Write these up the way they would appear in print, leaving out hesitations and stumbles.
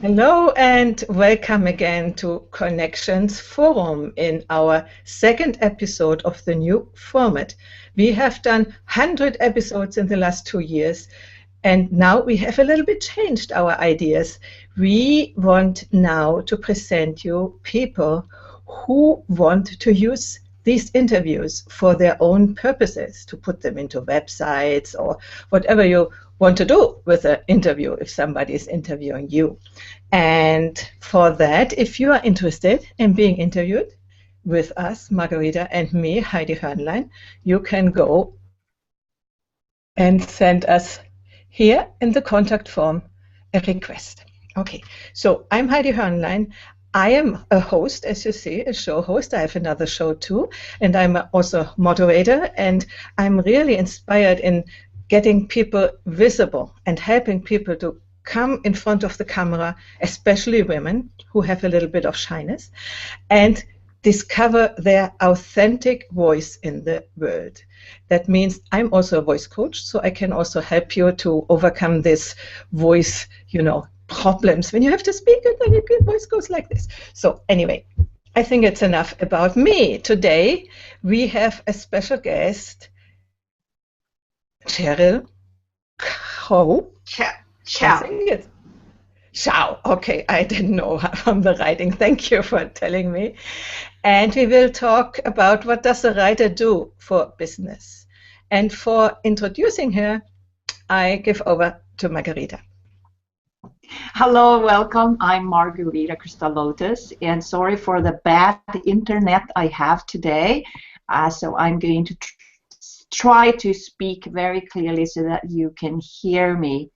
Hello and welcome again to Connections Forum in our second episode of the new format. We have done 100 episodes in the last 2 years, and now we have a little bit changed our ideas. We want now to present you people who want to use these interviews for their own purposes, to put them into websites or whatever you want to do with an interview if somebody is interviewing you. And for that, if you are interested in being interviewed with us, Margarita and me, Heidi Hörnlein, you can go and send us here in the contact form a request. Okay, so I'm Heidi Hörnlein. I am a host, as you see, a show host. I have another show too, and I'm also a moderator, and I'm really inspired in getting people visible and helping people to come in front of the camera, especially women who have a little bit of shyness, and discover their authentic voice in the world. That means I'm also a voice coach, so I can also help you to overcome this voice, problems when you have to speak and then your voice goes like this. So anyway, I think it's enough about me. Today we have a special guest, Cherryl Chow. Chow. I think it's Chow. Okay, I didn't know from the writing. Thank you for telling me. And we will talk about what does a writer do for business. And for introducing her, I give over to Margarita. Hello, welcome. I'm Margarita Cristalotis, and sorry for the bad internet I have today. So I'm going to try to speak very clearly so that you can hear me.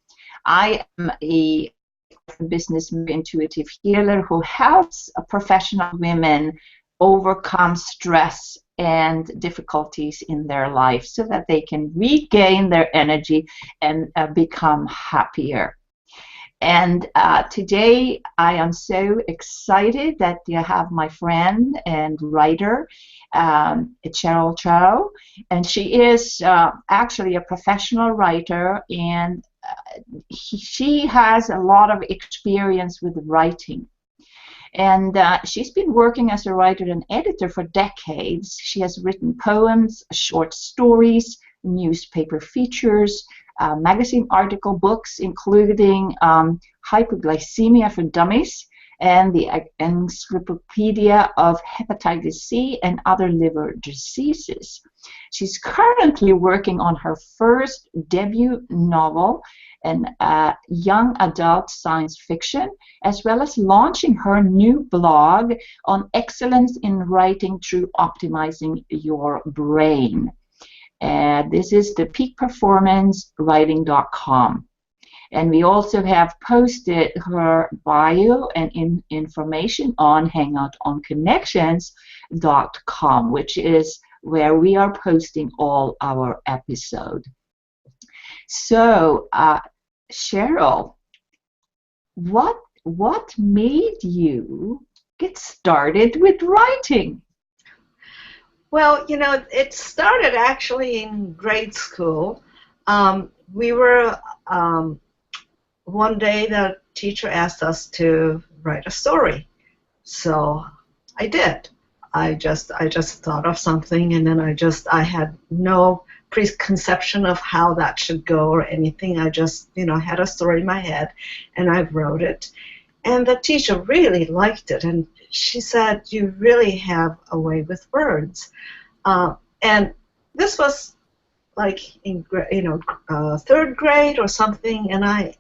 I am a business intuitive healer who helps professional women overcome stress and difficulties in their life so that they can regain their energy and become happier. And today I am so excited that you have my friend and writer, Cherryl Chow, and she is actually a professional writer, and she has a lot of experience with writing. And she's been working as a writer and editor for decades. She has written poems, short stories, newspaper features, magazine article books, including Hypoglycemia for Dummies and the Encyclopedia of Hepatitis C and other liver diseases. She's currently working on her first debut novel, and young adult science fiction, as well as launching her new blog on excellence in writing through optimizing your brain. This is the peakperformancewriting.com. And we also have posted her bio and information on Hangout on Connections.com, which is where we are posting all our episodes. So, Cherryl, what made you get started with writing? Well, it started actually in grade school. We were one day the teacher asked us to write a story, so I did. I just thought of something, and then I had no preconception of how that should go or anything. I just had a story in my head, and I wrote it. And the teacher really liked it, and she said, "You really have a way with words." And this was like in third grade or something. And I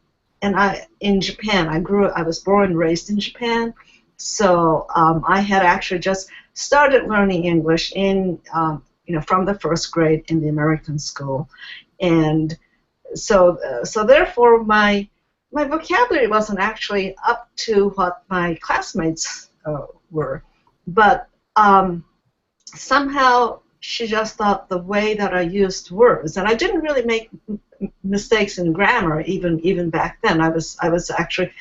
in Japan. I was born and raised in Japan, so I had actually just started learning English in from the first grade in the American school, and so therefore my vocabulary wasn't actually up to what my classmates were, but somehow she just thought the way that I used words, and I didn't really make mistakes in grammar even back then. I was actually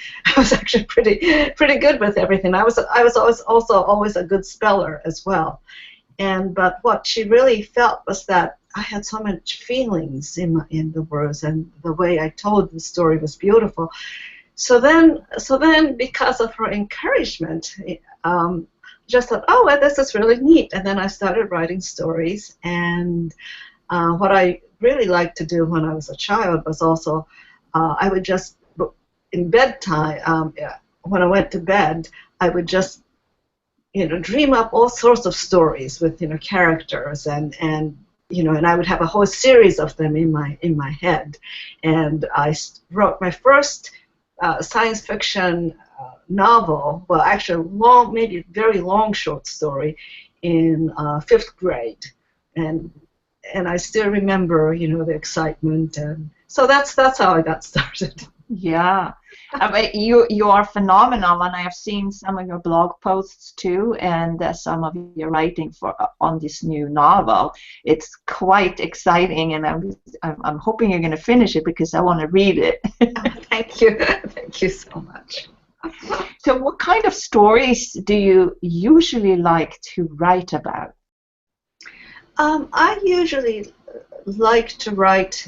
pretty good with everything. I was always a good speller as well. But what she really felt was that I had so much feelings in the words, and the way I told the story was beautiful. So then, because of her encouragement, just thought, oh, well, this is really neat. And then I started writing stories. And what I really liked to do when I was a child was also, I would just, in bedtime, when I went to bed, I would just, dream up all sorts of stories with, characters and I would have a whole series of them in my head. And I wrote my first science fiction novel, well, actually maybe very long short story in 5th grade. And I still remember, the excitement. And so that's how I got started. Yeah, I mean, you are phenomenal, and I have seen some of your blog posts too, and some of your writing on this new novel. It's quite exciting, and I'm hoping you're going to finish it because I want to read it. Thank you, thank you so much. So, what kind of stories do you usually like to write about? I usually like to write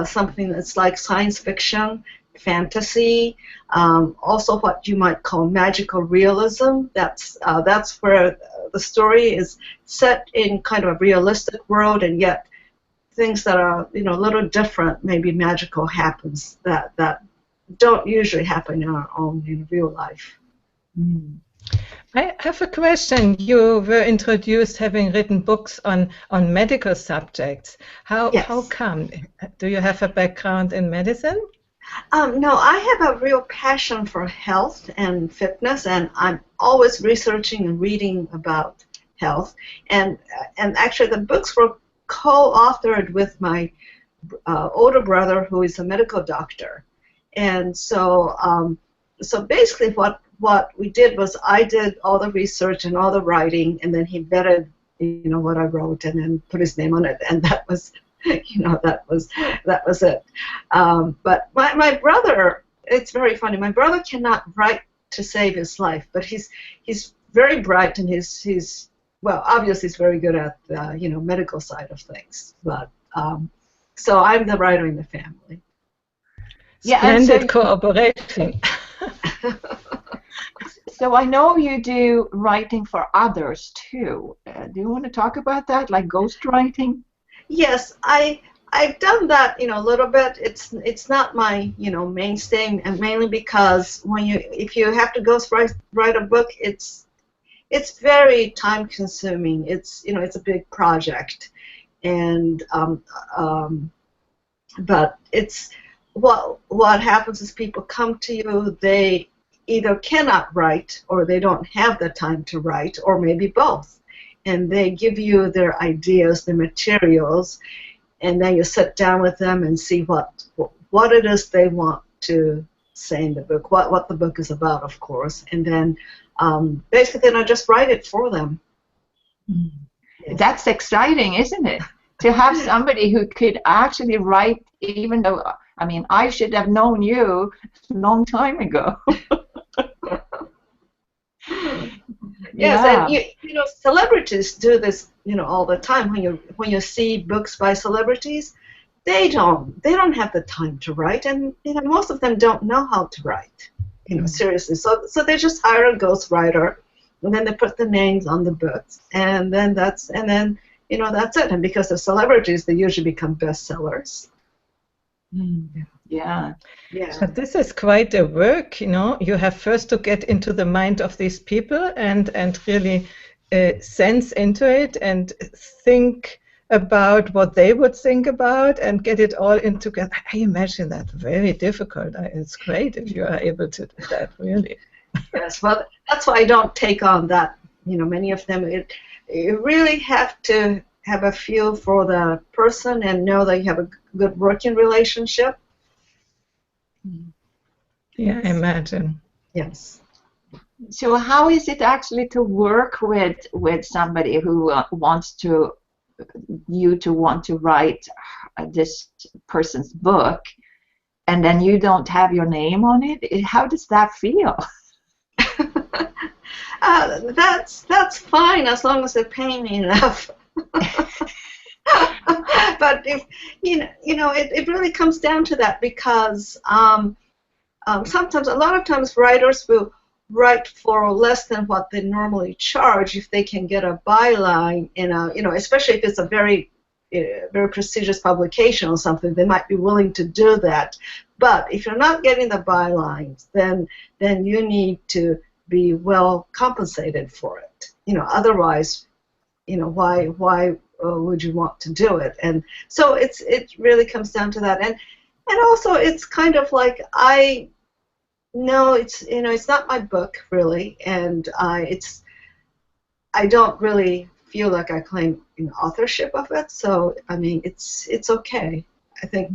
something that's like science fiction, fantasy, also what you might call magical realism. That's where the story is set in kind of a realistic world, and yet things that are a little different, maybe magical, happens that don't usually happen in our own real life. Mm. I have a question. You were introduced having written books on medical subjects. How come? Do you have a background in medicine? No, I have a real passion for health and fitness, and I'm always researching and reading about health. And actually, the books were co-authored with my older brother, who is a medical doctor. And so basically, what we did was I did all the research and all the writing, and then he vetted, what I wrote, and then put his name on it, and that was, that was it. But my brother, it's very funny. My brother cannot write to save his life, but he's very bright, and he's well, obviously he's very good at the medical side of things. But so I'm the writer in the family. Yeah, splendid cooperation. So I know you do writing for others too. Do you want to talk about that, like ghostwriting? Yes, I've done that, a little bit. It's not my, mainstay, and mainly because if you have to write a book, it's very time consuming. It's it's a big project, and but it's what happens is people come to you, they either cannot write or they don't have the time to write, or maybe both, and they give you their ideas, their materials, and then you sit down with them and see what it is they want to say in the book, what the book is about, of course, and then basically then I just write it for them. That's exciting, isn't it? To have somebody who could actually write, even though, I mean, I should have known you a long time ago. Yes, and celebrities do this, all the time. When you see books by celebrities, they don't have the time to write, and most of them don't know how to write. Seriously. So they just hire a ghostwriter, and then they put the names on the books, and then that's it. And because they're celebrities, they usually become bestsellers. Yeah. So this is quite a work, You have first to get into the mind of these people and really sense into it and think about what they would think about and get it all in together. I imagine that very difficult. It's great if you are able to do that, really. Yes, well, that's why I don't take on that. Many of them, you really have to have a feel for the person and know that you have a good working relationship. Yeah, I imagine. Yes. So how is it actually to work with somebody who wants to want to write this person's book, and then you don't have your name on it? How does that feel? That's fine as long as they're paying me enough. But if it really comes down to that, because sometimes, a lot of times, writers will write for less than what they normally charge if they can get a byline in a, especially if it's a very prestigious publication or something, they might be willing to do that. But if you're not getting the bylines, then you need to be well compensated for it. Otherwise, why would you want to do it? And so it really comes down to that. And also it's kind of like no, it's not my book really, and I don't really feel like I claim authorship of it. So I mean, it's okay. I think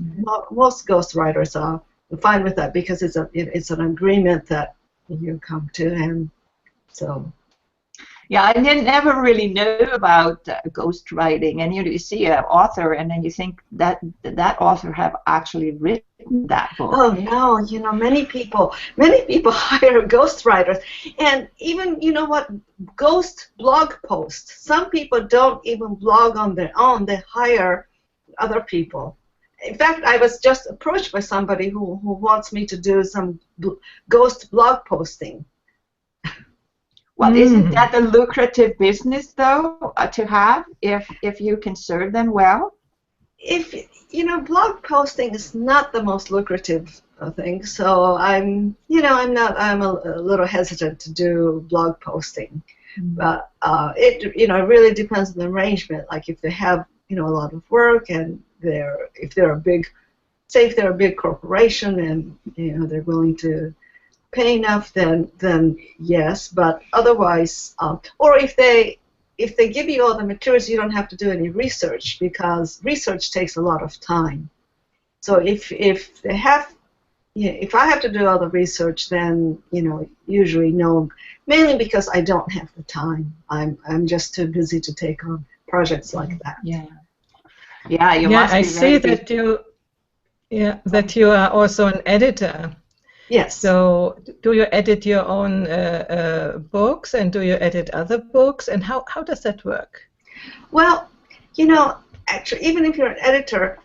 most ghostwriters are fine with that because it's an agreement that you come to, and so. Yeah, I didn't never really know about ghostwriting, and you see an author, and then you think that author have actually written that book. Oh no, many people hire ghostwriters, and even ghost blog posts. Some people don't even blog on their own; they hire other people. In fact, I was just approached by somebody who wants me to do some ghost blog posting. Well, isn't that a lucrative business, though, to have if you can serve them well? If blog posting is not the most lucrative thing, so I'm a little hesitant to do blog posting. But it really depends on the arrangement. Like if they have a lot of work and if they're a big corporation and they're willing to pay enough, then yes. But otherwise, or if they give you all the materials, you don't have to do any research because research takes a lot of time. So if they have, if I have to do all the research, then usually no, mainly because I don't have the time. I'm just too busy to take on projects like that. Yeah. Yeah, you must be I see that you are also an editor. Yes. So do you edit your own books, and do you edit other books, and how does that work? Well, actually, even if you're an editor,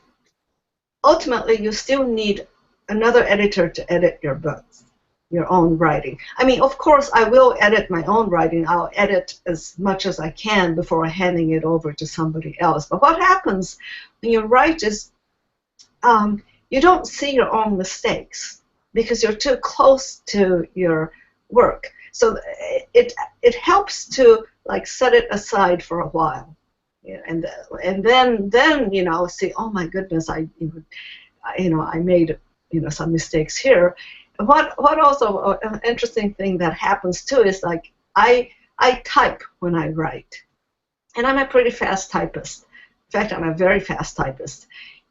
ultimately you still need another editor to edit your books, your own writing. I mean, of course, I will edit my own writing. I'll edit as much as I can before handing it over to somebody else. But what happens when you write is you don't see your own mistakes, because you're too close to your work. So it helps to set it aside for a while, and then see, oh my goodness, I made some mistakes here. What also an interesting thing that happens too is I type when I write, and I'm a pretty fast typist. In fact, I'm a very fast typist,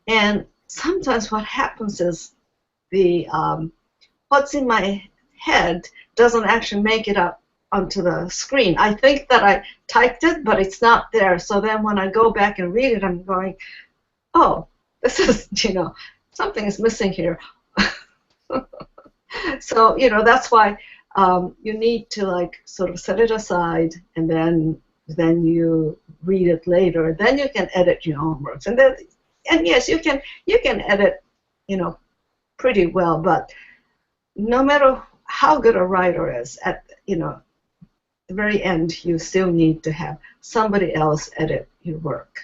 and sometimes what happens is what's in my head doesn't actually make it up onto the screen. I think that I typed it, but it's not there. So then when I go back and read it, I'm going, oh, this is, something is missing here. So, that's why you need to sort of set it aside, and then you read it later. Then you can edit your own works. And yes, you can edit, pretty well, but no matter how good a writer is, at the very end, you still need to have somebody else edit your work.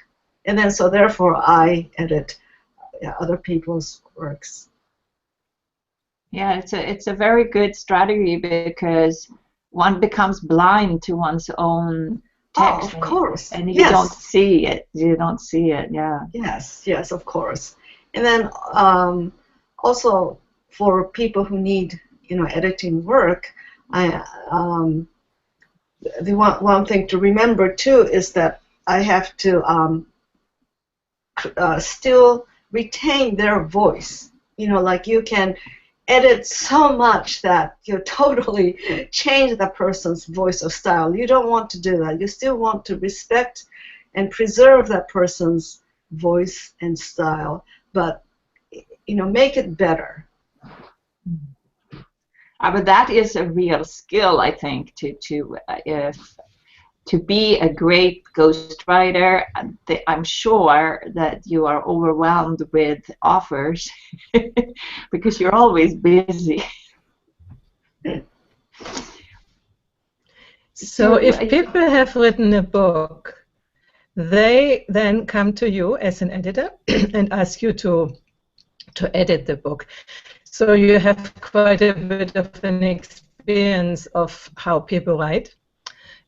And then so therefore I edit other people's works. Yeah, it's a very good strategy because one becomes blind to one's own text. Oh, of course. And you don't see it. You don't see it, yeah. Yes, of course. And then also for people who need, editing work, the one thing to remember too is that I have to still retain their voice. You can edit so much that you totally change the person's voice or style. You don't want to do that. You still want to respect and preserve that person's voice and style, but make it better. But that is a real skill, I think, to to be a great ghostwriter, I'm sure that you are overwhelmed with offers because you're always busy. So if people have written a book, they then come to you as an editor and ask you to edit the book. So you have quite a bit of an experience of how people write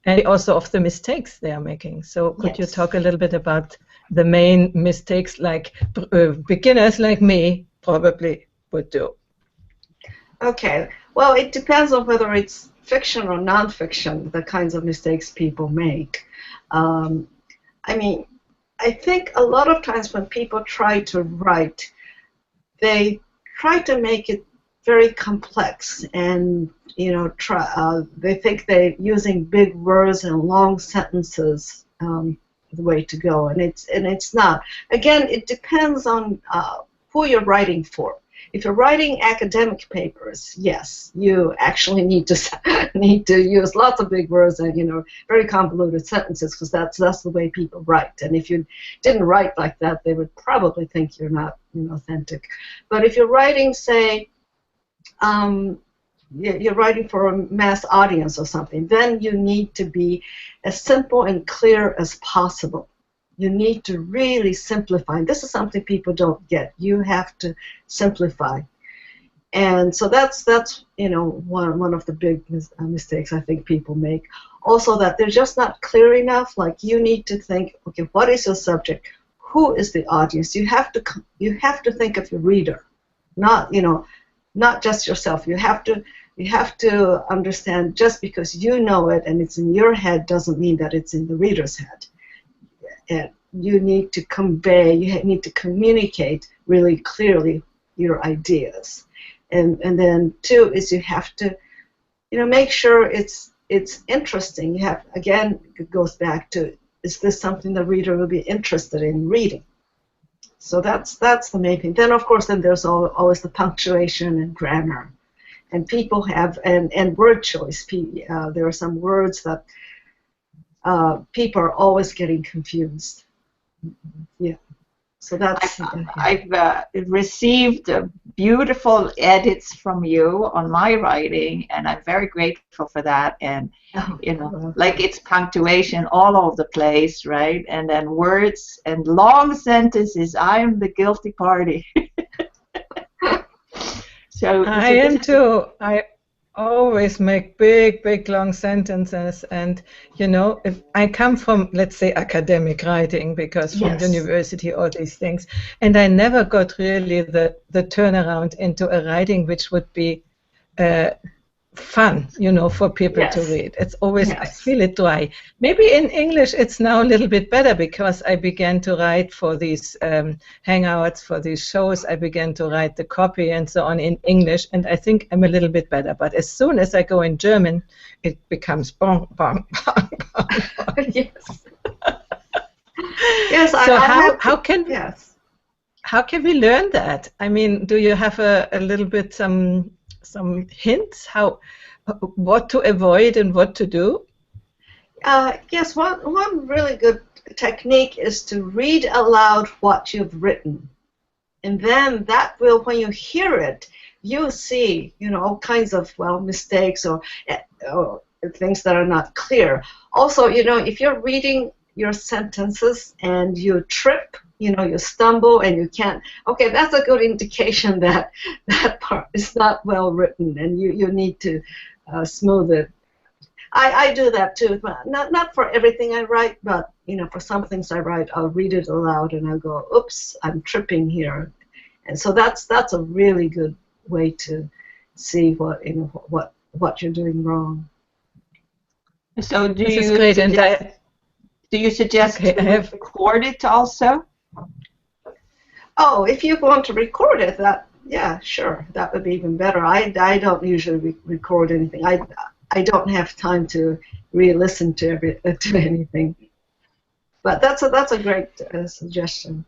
and also of the mistakes they are making. So could you talk a little bit about the main mistakes like beginners like me probably would do? Okay. Well, it depends on whether it's fiction or nonfiction, the kinds of mistakes people make. I mean, I think a lot of times when people try to write, they try to make it very complex, and they think they're using big words and long sentences the way to go, and it's not. Again, it depends on who you're writing for. If you're writing academic papers, yes, you actually need to use lots of big words and very convoluted sentences, because that's the way people write. And if you didn't write like that, they would probably think you're not authentic. But if you're writing, say, you're writing for a mass audience or something, then you need to be as simple and clear as possible. You need to really simplify. This is something people don't get. You have to simplify. And so that's one of the big mistakes I think people make. Also, that they're just not clear enough. Like, you need to think, okay, what is your subject? Who is the audience? You have to think of your reader, not just yourself. You have to understand, just because you know it and it's in your head doesn't mean that it's in the reader's head. And you need to convey, you need to communicate really clearly your ideas. And then two is you have to make sure it's interesting. You have, again, it goes back to, is this something the reader will be interested in reading? So that's the main thing. Then of course there's always the punctuation and grammar. And people have, and word choice. There are some words that people are always getting confused. Yeah. So that's. I've received beautiful edits from you on my writing, and I'm very grateful for that. And like, it's punctuation all over the place, right? And then words and long sentences. I'm the guilty party. So I am too. I always make big long sentences, and if I come from, let's say, academic writing, because from university, all these things, and I never got really the turnaround into a writing which would be fun, for people to read. It's always, I feel it dry. Maybe in English it's now a little bit better, because I began to write for these hangouts, for these shows. I began to write the copy and so on in English, and I think I'm a little bit better. But as soon as I go in German, it becomes bong, bong, bong, bong, bong. Yes. Yes. So how can we learn that? I mean, do you have a little bit some hints what to avoid and what to do? Yes, one really good technique is to read aloud what you've written, and then that will, when you hear it, you'll see all kinds of mistakes or things that are not clear. Also, if you're reading your sentences and you trip, you stumble and you can't, okay, that's a good indication that that part is not well written, and you need to smooth it. I do that too, but not for everything I write, but for some things I write, I'll read it aloud and I'll go, oops, I'm tripping here. And so that's a really good way to see what you're doing wrong. So do you suggest to record it also? Oh, if you want to record it, sure, that would be even better. I don't usually record anything. I don't have time to re-listen to anything. But that's a great suggestion.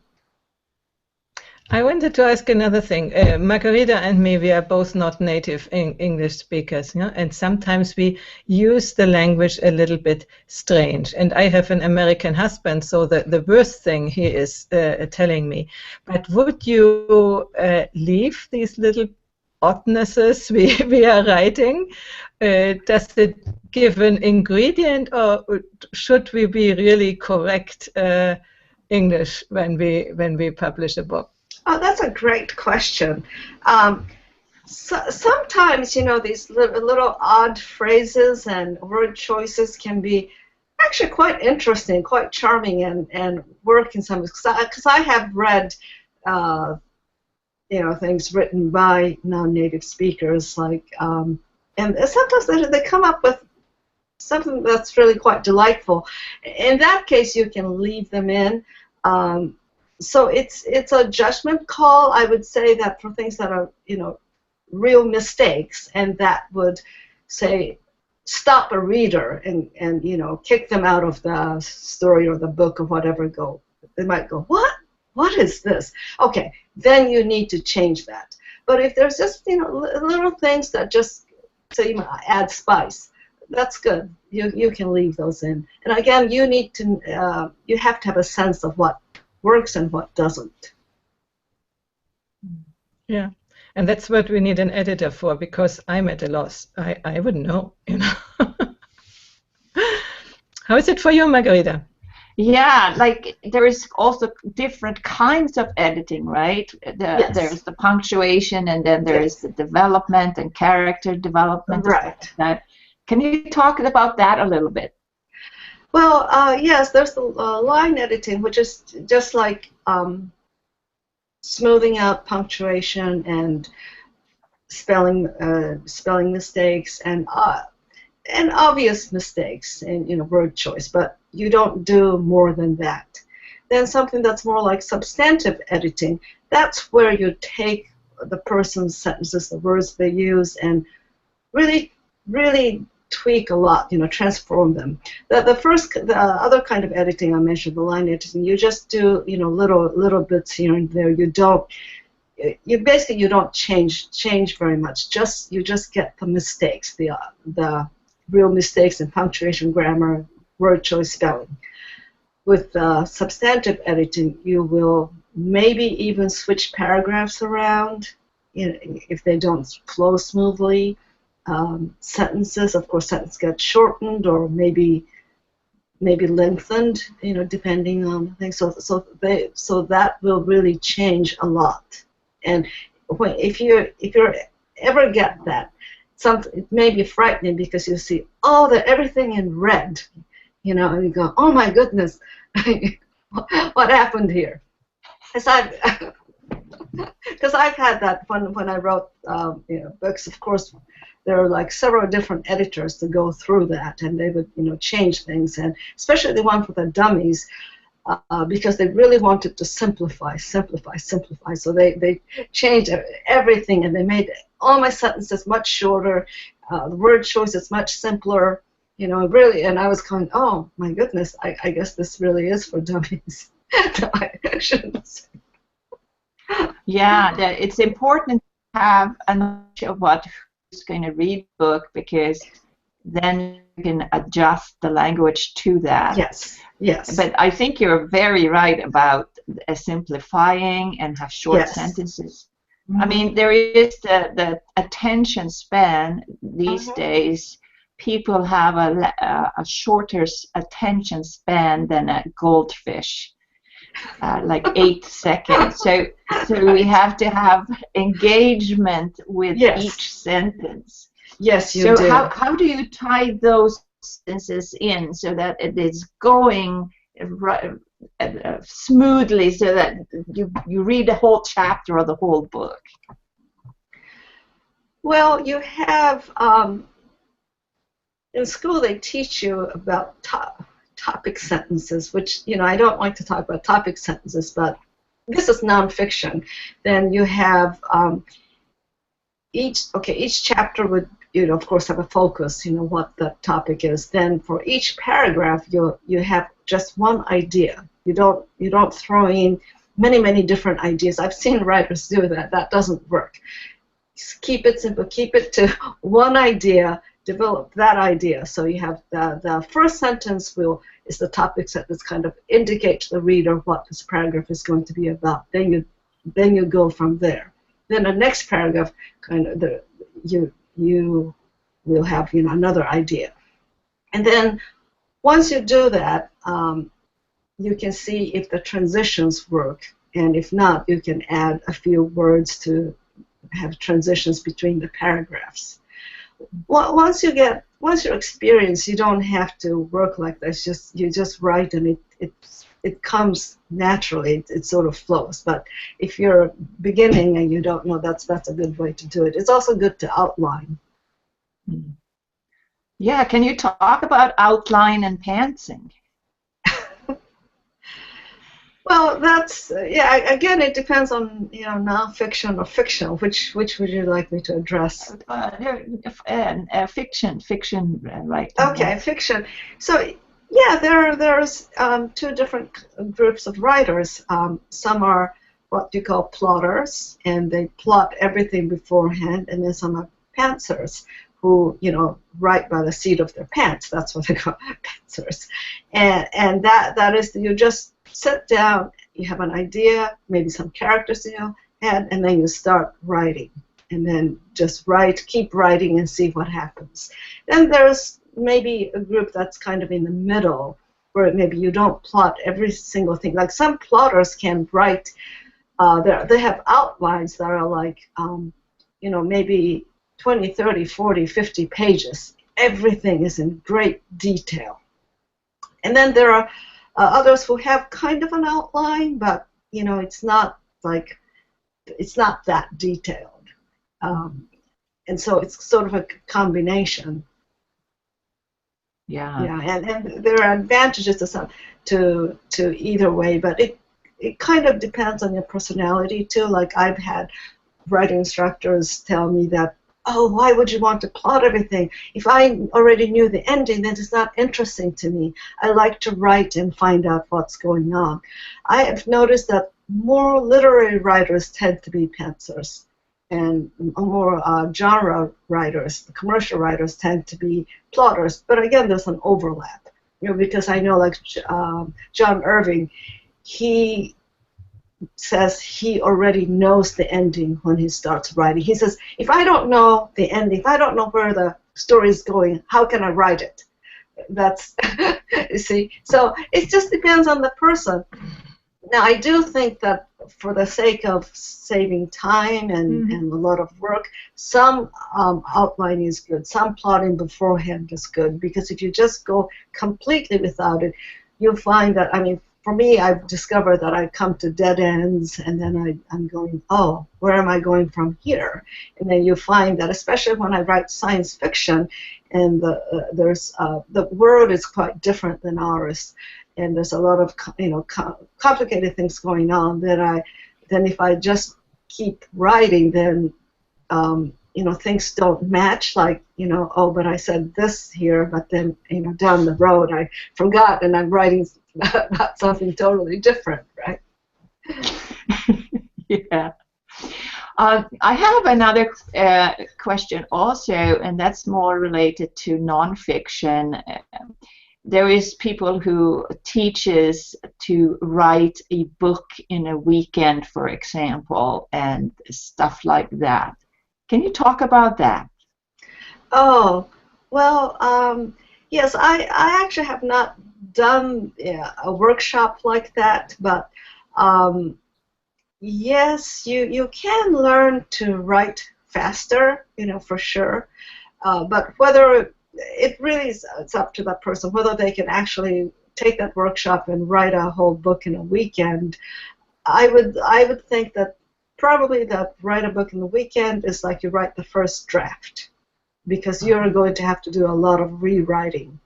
I wanted to ask another thing. Margarita and me, we are both not native English speakers, yeah? And sometimes we use the language a little bit strange. And I have an American husband, so the worst thing he is telling me. But would you leave these little oddnesses we are writing? Does it give an ingredient, or should we be really correct English when we publish a book? Oh, that's a great question. Sometimes, you know, these little odd phrases and word choices can be actually quite interesting, quite charming, and work in some, because I have read, you know, things written by non-native speakers, like, and sometimes they come up with something that's really quite delightful. In that case, you can leave them in. So it's a judgment call. I would say that for things that are, you know, real mistakes, and that would say stop a reader and you know, kick them out of the story or the book or whatever. They might go, what is this? Okay, then you need to change that. But if there's just, you know, little things that just say, you know, add spice, that's good. You can leave those in. And again, you need to you have to have a sense of what works and what doesn't. Yeah, and that's what we need an editor for, because I'm at a loss. I wouldn't know, you know. How is it for you, Margarita? Yeah, like there is also different kinds of editing, right? Yes. There's the punctuation, and then there is the development and character development. Right. Can you talk about that a little bit? Well, yes, there's the line editing, which is just like smoothing out punctuation and spelling mistakes and obvious mistakes in, you know, word choice, but you don't do more than that. Then something that's more like substantive editing, that's where you take the person's sentences, the words they use, and really tweak a lot, you know, transform them. The other kind of editing I mentioned, the line editing, you just do, you know, little bits here and there. You don't change very much. You just get the mistakes, the real mistakes in punctuation, grammar, word choice, spelling. With substantive editing, you will maybe even switch paragraphs around, you know, if they don't flow smoothly. Sentences, of course, sentences get shortened or maybe lengthened, you know, depending on things. So that will really change a lot. And if you ever get that, it may be frightening because you see everything in red, you know, and you go, oh my goodness, what happened here? Because I've had that when I wrote you know, books. Of course, there are like several different editors to go through that, and they would, you know, change things, and especially the one for the dummies, because they really wanted to simplify. So they changed everything, and they made all my sentences much shorter. The word choice is much simpler, you know, really. And I was going, oh my goodness, I guess this really is for dummies. I shouldn't say. Yeah, it's important to have a knowledge of who's going to read the book, because then you can adjust the language to that. Yes. But I think you're very right about simplifying and have short sentences. Mm-hmm. I mean, there is the attention span these days. People have a shorter attention span than a goldfish. Like 8 seconds. So we have to have engagement with each sentence. Yes, you do. So how do you tie those sentences in so that it is going smoothly, so that you read the whole chapter or the whole book? Well, you have in school they teach you about topic sentences, which, you know, I don't like to talk about topic sentences, but this is nonfiction. Then you have each chapter would, you know, of course, have a focus, you know, what the topic is. Then for each paragraph, you have just one idea. You don't throw in many different ideas. I've seen writers do that. That doesn't work. Just keep it simple. Keep it to one idea. Develop that idea. So you have the first sentence is the topic set that's kind of indicate to the reader what this paragraph is going to be about. Then you go from there. Then the next paragraph kind of you will have another idea. And then once you do that, you can see if the transitions work, and if not, you can add a few words to have transitions between the paragraphs. Once you're experienced, you don't have to work like this. You just write, and it comes naturally. It sort of flows. But if you're beginning and you don't know, that's a good way to do it. It's also good to outline. Yeah, can you talk about outline and pantsing? Well, that's again, it depends on nonfiction or fiction. Which would you like me to address? Fiction, right? Okay, fiction. So yeah, there's two different groups of writers. Some are what you call plotters, and they plot everything beforehand, and then some are pantsers, who write by the seat of their pants. That's what they call pantsers, and that is you just sit down, you have an idea, maybe some characters in your head, and then you start writing, and then just keep writing and see what happens. Then there's maybe a group that's kind of in the middle, where maybe you don't plot every single thing. Like some plotters can write, they have outlines that are like, maybe 20, 30, 40, 50 pages. Everything is in great detail. And then there are others who have kind of an outline, but it's not that detailed, and so it's sort of a combination. Yeah. And there are advantages to either way, but it kind of depends on your personality too. Like I've had writing instructors tell me that, oh, why would you want to plot everything? If I already knew the ending, then it's not interesting to me. I like to write and find out what's going on. I have noticed that more literary writers tend to be pantsers, and more genre writers, the commercial writers, tend to be plotters. But again, there's an overlap, because I know, like John Irving, he says he already knows the ending when he starts writing. He says, if I don't know the ending, if I don't know where the story is going, how can I write it? That's, you see, so it just depends on the person. Now, I do think that for the sake of saving time and a lot of work, some outlining is good, some plotting beforehand is good, because if you just go completely without it, you'll find that, for me, I've discovered that I come to dead ends, and then I'm going, oh, where am I going from here? And then you find that, especially when I write science fiction, and the world is quite different than ours, and there's a lot of complicated things going on. Then if I just keep writing, then things don't match. Like oh, but I said this here, but then down the road I forgot, and I'm writing about something totally different, right? Yeah. I have another question also, and that's more related to nonfiction. There is people who teaches to write a book in a weekend, for example, and stuff like that. Can you talk about that? Oh, well, yes, I actually have not done a workshop like that, but yes, you can learn to write faster, for sure. But whether it really it's up to that person whether they can actually take that workshop and write a whole book in a weekend. I would think that probably that write a book in the weekend is like you write the first draft, because you're going to have to do a lot of rewriting.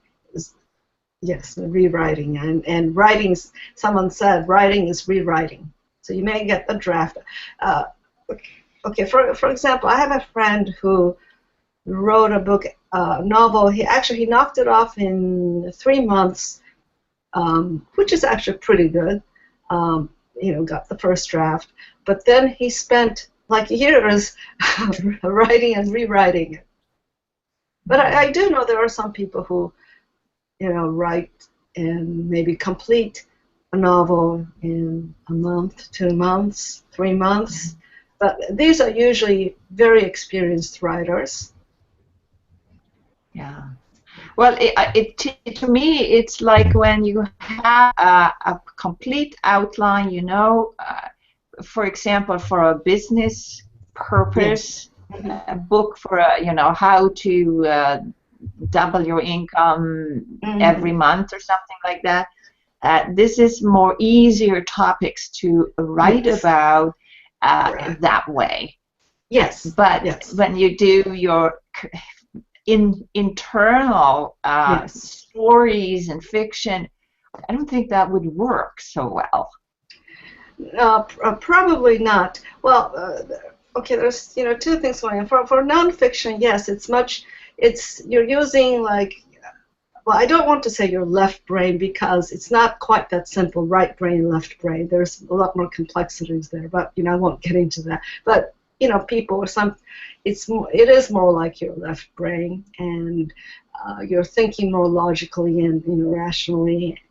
Yes, rewriting, and writing. Someone said writing is rewriting. So you may get the draft. Okay, for example, I have a friend who wrote a book, novel. He knocked it off in 3 months, which is actually pretty good. got the first draft, but then he spent like years writing and rewriting it. But I do know there are some people who, write and maybe complete a novel in a month, 2 months, 3 months. But these are usually very experienced writers. Yeah. Well, to me, it's like when you have a complete outline, for example, for a business purpose, a book for, how to double your income every month or something like that. This is more easier topics to write about that way. Yes. But when you do your internal stories and fiction, I don't think that would work so well. Probably not. Well, okay, there's two things going on. For nonfiction, yes, you're using well, I don't want to say your left brain because it's not quite that simple, right brain, left brain. There's a lot more complexities there, but I won't get into that. But people or it is more like your left brain, and you're thinking more logically and rationally.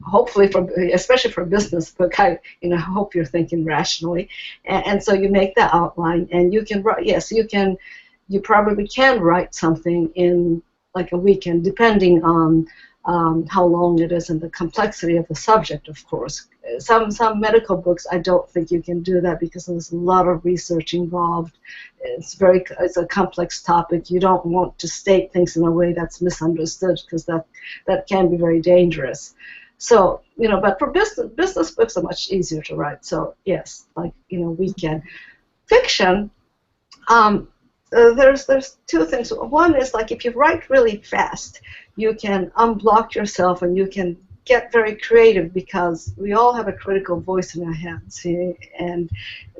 Hopefully, especially for a business book, I hope you're thinking rationally, and so you make the outline, and you can write. Yes, you probably can write something in like a weekend, depending on how long it is and the complexity of the subject, of course. Some medical books, I don't think you can do that because there's a lot of research involved. It's a complex topic. You don't want to state things in a way that's misunderstood because that can be very dangerous. So, but for business books are much easier to write. So yes, weekend. Fiction, there's two things. One is if you write really fast, you can unblock yourself and you can get very creative because we all have a critical voice in our heads, and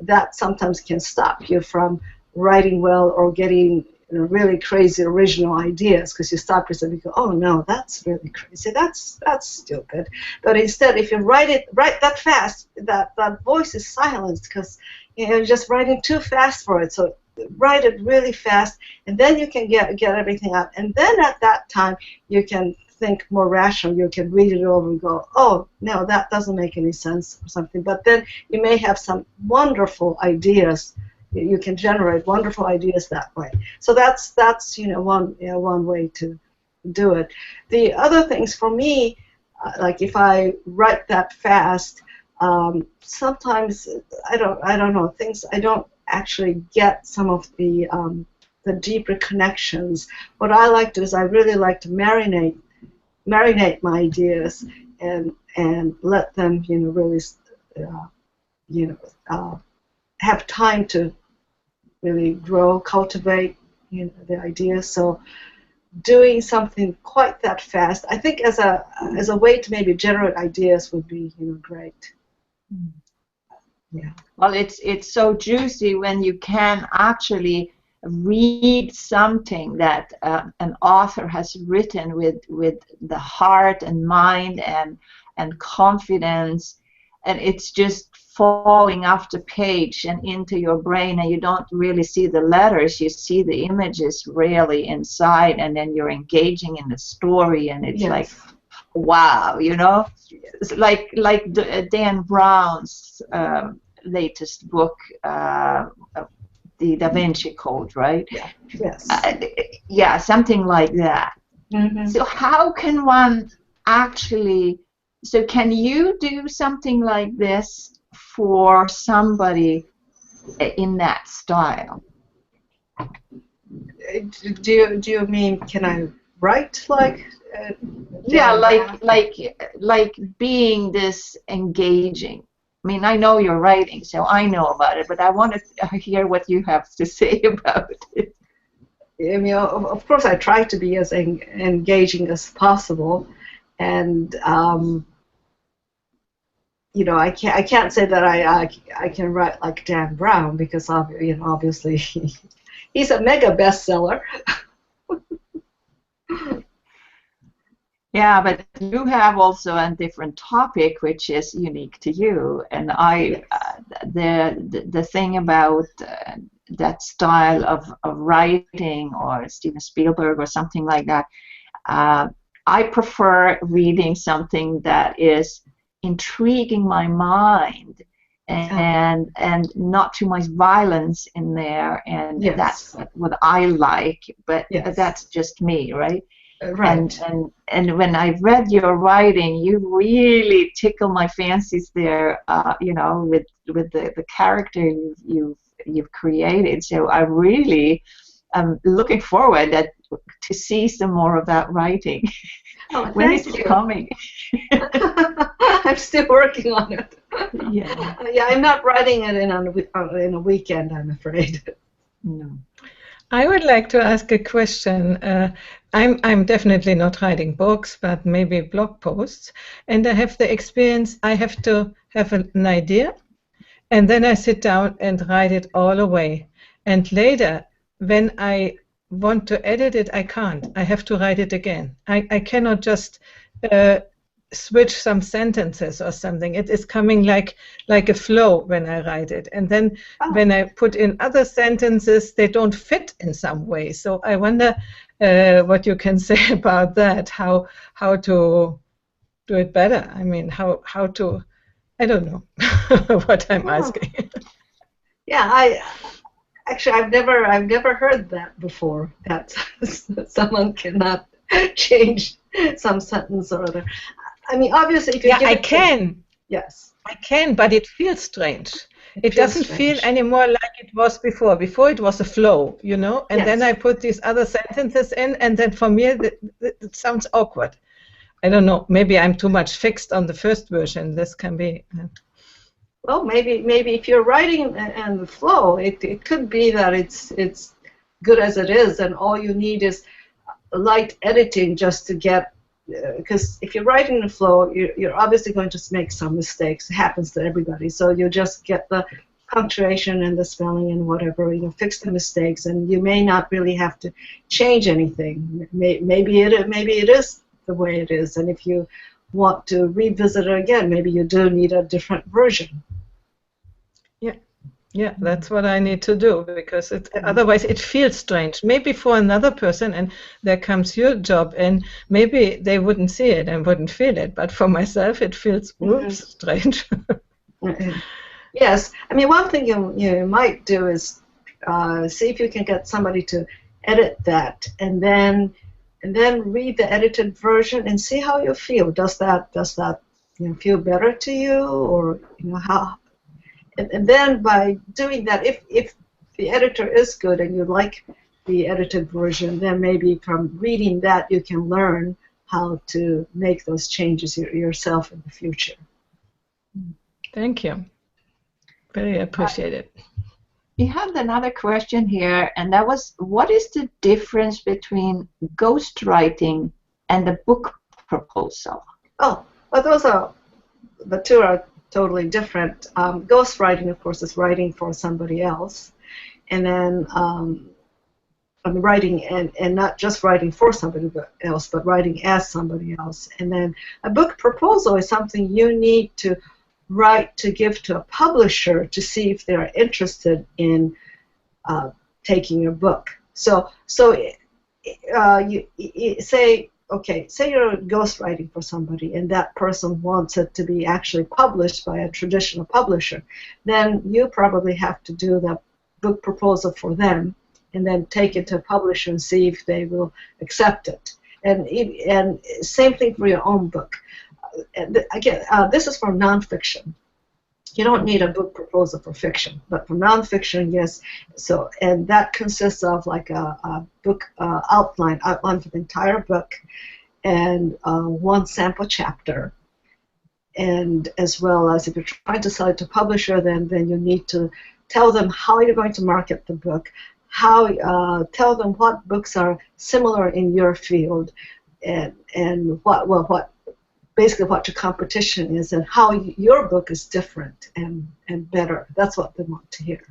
that sometimes can stop you from writing well or getting really crazy original ideas because you stop yourself and you go, oh no, that's really crazy, that's stupid. But instead, if you write that fast, that voice is silenced because you're just writing too fast for it. So write it really fast, and then you can get everything out. And then at that time, you can think more rational. You can read it over and go, oh, no, that doesn't make any sense or something. But then you may have some wonderful ideas. You can generate wonderful ideas that way. So that's one way to do it. The other things for me, if I write that fast, sometimes I don't know things. I don't actually get some of the deeper connections. What I like to do is I really like to marinate my ideas and let them really have time to really grow, cultivate the ideas. So doing something quite that fast, I think as a way to maybe generate ideas would be great. Yeah. Well, it's so juicy when you can actually read something that an author has written with the heart and mind and confidence, and it's just falling off the page and into your brain, and you don't really see the letters, you see the images really inside, and then you're engaging in the story, and it's like, wow, it's like Dan Brown's latest book, the Da Vinci Code, right? Yeah. Yes. Yeah, something like that. Mm-hmm. So how can one actually? So can you do something like this for somebody in that style? Do you mean can I write yeah, like being this engaging? I mean, I know you're writing, so I know about it, but I want to hear what you have to say about it. I mean, of course, I try to be as engaging as possible, and I can't say that I can write like Dan Brown because obviously he's a mega bestseller. Yeah, but you have also a different topic which is unique to you, and the thing about that style of writing, or Steven Spielberg or something like that, I prefer reading something that is intriguing my mind, and not too much violence in there, and that's what I like. But that's just me, right? Right. And when I read your writing, you really tickle my fancies there, with the character you've created. So I really am looking forward to see some more of that writing. Oh, when is it coming? I'm still working on it. Yeah. Yeah, I'm not writing it in a weekend, I'm afraid. No. I would like to ask a question. I'm definitely not writing books, but maybe blog posts. And I have the experience, I have to have an idea, and then I sit down and write it all away. And later, when I want to edit it, I can't. I have to write it again. I cannot just switch some sentences or something. It is coming like a flow when I write it. And then when I put in other sentences, they don't fit in some way. So I wonder what you can say about that, how to do it better. I mean, how to, I don't know what I'm asking. Yeah, I've never heard that before, that someone cannot change some sentence or other. I mean, obviously, if you give I it can. Yes. I can, but it feels strange. It doesn't feel anymore like it was before. Before it was a flow, you know, and then I put these other sentences in, and then for me it sounds awkward. I don't know. Maybe I'm too much fixed on the first version. This can be. Well, maybe if you're writing and the flow, it could be that it's good as it is, and all you need is light editing just to get. Because if you're writing in the flow, you're obviously going to make some mistakes. It happens to everybody. So you just get the punctuation and the spelling and whatever. Fix the mistakes, and you may not really have to change anything. Maybe it is the way it is, and if you want to revisit it again, maybe you do need a different version. Yeah, that's what I need to do, because otherwise it feels strange. Maybe for another person, and there comes your job, and maybe they wouldn't see it and wouldn't feel it. But for myself, it feels strange. Yes, I mean, one thing you might do is see if you can get somebody to edit that, and then read the edited version and see how you feel. Does that feel better to you, or how? And then by doing that, if the editor is good and you like the edited version, then maybe from reading that you can learn how to make those changes yourself in the future. Thank you. Very appreciated. We had another question here, and that was, what is the difference between ghostwriting and a book proposal? Oh, well, the two are totally different. Ghostwriting, of course, is writing for somebody else, and then writing and not just writing for somebody else, but writing as somebody else. And then a book proposal is something you need to write to give to a publisher to see if they're interested in taking your book. So you say. Okay, say you're ghostwriting for somebody and that person wants it to be actually published by a traditional publisher. Then you probably have to do the book proposal for them and then take it to a publisher and see if they will accept it. And same thing for your own book. Again, this is for nonfiction. You don't need a book proposal for fiction, but for nonfiction, yes. So, and that consists of like a book outline for the entire book, and one sample chapter. And as well as if you're trying to sell it to a publisher, then you need to tell them how you're going to market the book, tell them what books are similar in your field, and what basically what your competition is and how your book is different and better. That's what they want to hear.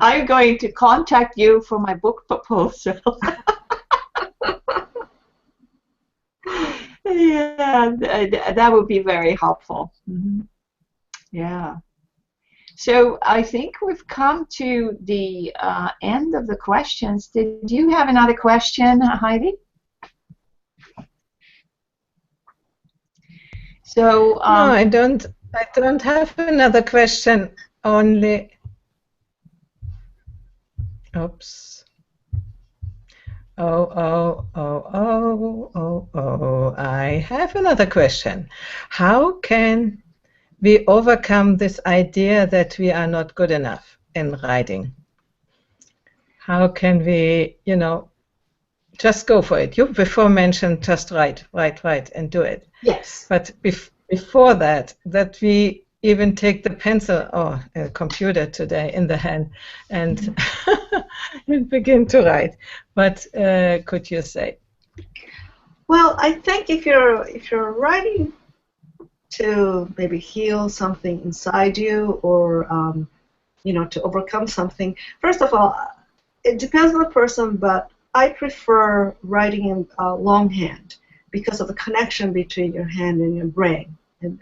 I'm going to contact you for my book proposal. that would be very helpful. Yeah. So I think we've come to the end of the questions. Did you have another question, Heidi? So no, I don't have another question. Only, oops. Oh, I have another question. How can we overcome this idea that we are not good enough in writing? How can we, just go for it? You before mentioned just write, and do it. Yes. But before that we even take the pencil or a computer today in the hand and, and begin to write. What could you say? Well, I think if you're writing to maybe heal something inside you, or to overcome something, first of all, it depends on the person, but I prefer writing in longhand because of the connection between your hand and your brain, and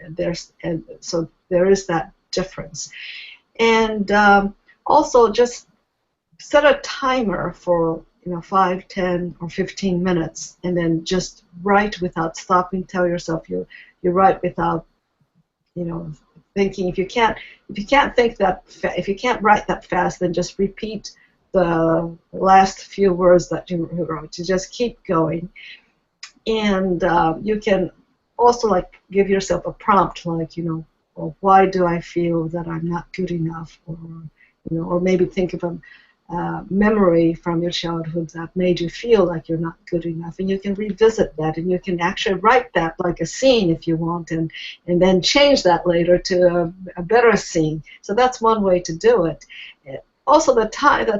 so there is that difference. And also just set a timer for 5, 10, or 15 minutes, and then just write without stopping. Tell yourself you write without thinking. If you can't think that if you can't write that fast, then just repeat the last few words that you wrote. To just keep going, and you can also give yourself a prompt, well, why do I feel that I'm not good enough, or maybe think of a memory from your childhood that made you feel like you're not good enough, and you can revisit that, and you can actually write that like a scene if you want, and then change that later to a better scene. So that's one way to do it. Also, the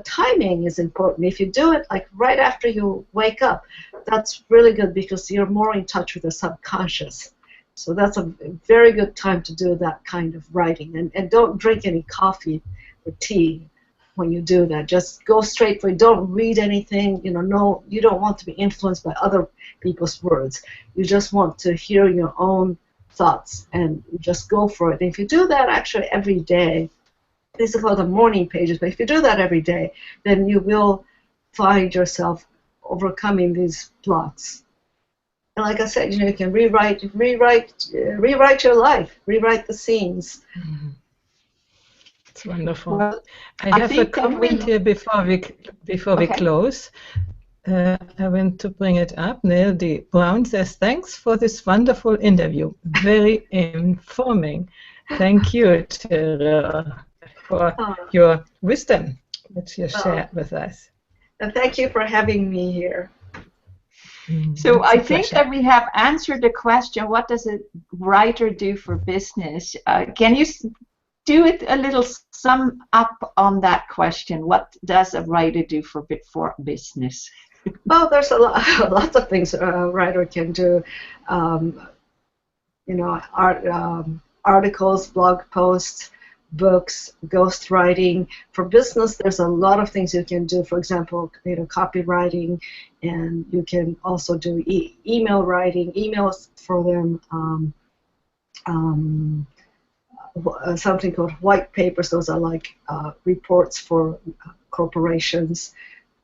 timing is important. If you do it right after you wake up, that's really good because you're more in touch with the subconscious. So that's a very good time to do that kind of writing. And don't drink any coffee or tea when you do that. Just go straight for it. Don't read anything. No, you don't want to be influenced by other people's words. You just want to hear your own thoughts, and just go for it. And if you do that actually every day, these are called the morning pages, but if you do that every day, then you will find yourself overcoming these blocks. And like I said, you can rewrite your life, rewrite the scenes. Mm-hmm. It's wonderful. Well, I have a comment here before we close. I want to bring it up. Neil D. Brown says, thanks for this wonderful interview. Very informing. Thank you, Cherryl, for your wisdom that you share with us. And thank you for having me here. So I think that we have answered the question, what does a writer do for business? Can you do it a little sum up on that question? What does a writer do for business? Well, there's lots of things a writer can do. Articles, blog posts, books, ghostwriting. For business, there's a lot of things you can do. For example, copywriting, and you can also do email writing, emails for them. Something called white papers. Those are like reports for corporations.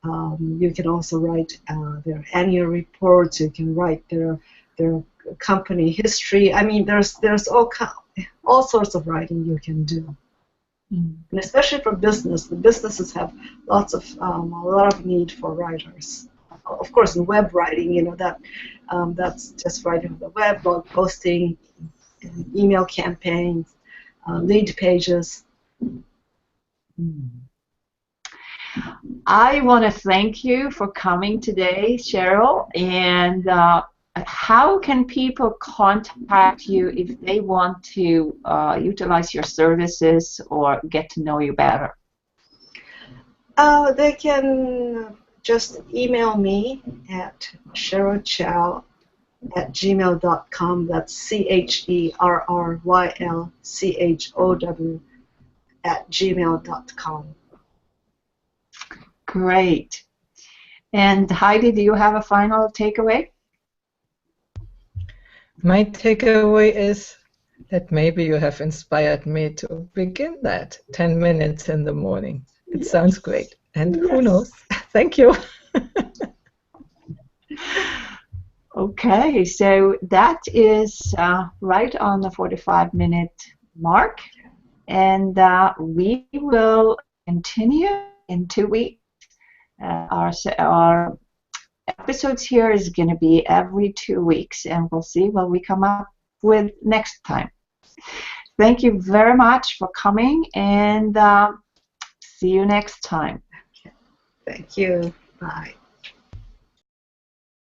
You can also write their annual reports. You can write their company history. I mean, there's all sorts of writing you can do. And especially for business, the businesses have a lot of need for writers. Of course, in web writing, that's just writing on the web, blog posting, email campaigns, lead pages. I want to thank you for coming today, Cherryl. And how can people contact you if they want to utilize your services or get to know you better? They can just email me at cherrylchow@gmail.com. That's CHERRYLCHOW@gmail.com. Great. And Heidi, do you have a final takeaway? My takeaway is that maybe you have inspired me to begin that 10 minutes in the morning. It sounds great. And who knows? Thank you. Okay, so that is right on the 45-minute mark, and we will continue in 2 weeks. Our episodes here is going to be every 2 weeks, and we'll see what we come up with next time. Thank you very much for coming, and see you next time. Thank you. Bye.